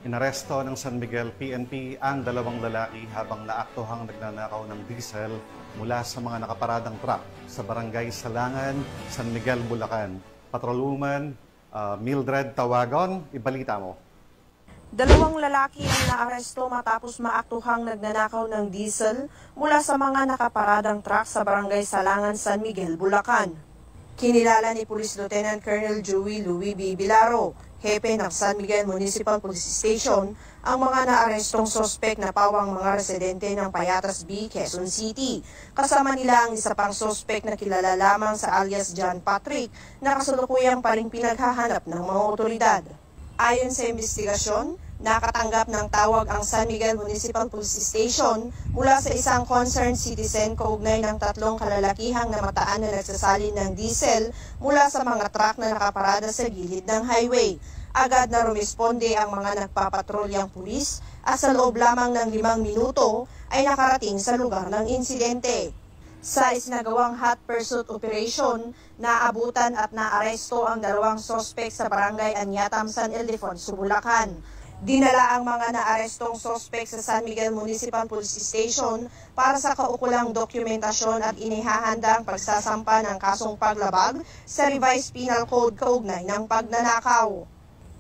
Inaresto ng San Miguel PNP ang dalawang lalaki habang naaktuhang nagnanakaw ng diesel mula sa mga nakaparadang truck sa Barangay Salangan, San Miguel, Bulacan. Patrolwoman Mildred Tawagon, ibalita mo. Dalawang lalaki ang naaresto matapos maaktuhang nagnanakaw ng diesel mula sa mga nakaparadang truck sa Barangay Salangan, San Miguel, Bulacan. Kinilala ni Police Lieutenant Colonel Joey Louis B. Bilaro, hepe ng San Miguel Municipal Police Station, ang mga naarestong sospek na pawang mga residente ng Payatas B, Quezon City. Kasama nila ang isa pang sospek na kilala lamang sa alias John Patrick na kasalukuyang pa rin pinaghahanap ng mga otoridad. Ayon sa investigasyon, nakatanggap ng tawag ang San Miguel Municipal Police Station mula sa isang concerned citizen kaugnay ng tatlong kalalakihang namataan na nagsasalin ng diesel mula sa mga truck na nakaparada sa gilid ng highway. Agad na rumisponde ang mga nagpapatrolyang pulis at sa loob lamang ng 5 minuto ay nakarating sa lugar ng insidente. Sa isinagawang hot pursuit operation, naabutan at naaresto ang dalawang sospek sa Barangay Anyatam, San Ildefonso, Bulacan. Dinala ang mga naarestong sospek sa San Miguel Municipal Police Station para sa kaukulang dokumentasyon at inihahanda ang pagsasampa ng kasong paglabag sa Revised Penal Code kaugnay ng pagnanakaw.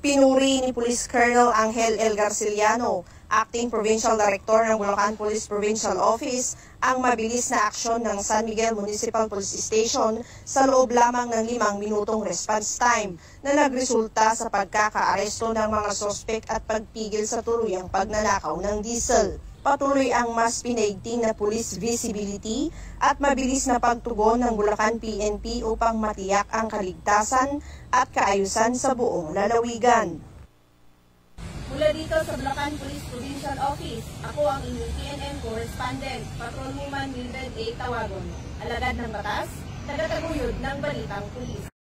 Pinuri ni Police Colonel Angel L. Garciliano, Acting Provincial Director ng Bulacan Police Provincial Office, ang mabilis na aksyon ng San Miguel Municipal Police Station sa loob lamang ng 5 minutong response time na nagresulta sa pagkakaaresto ng mga sospek at pagpigil sa tuluyang pagnanakaw ng diesel. Patuloy ang mas pinaigting na police visibility at mabilis na pagtugon ng Bulacan PNP upang matiyak ang kaligtasan at kaayusan sa buong lalawigan. Mula dito sa Bulacan Police Provincial Office, ako ang inyong PNM correspondent, Patrolwoman Mildred A. Tawagon, alagad ng batas, tagataguyod ng balitang pulis.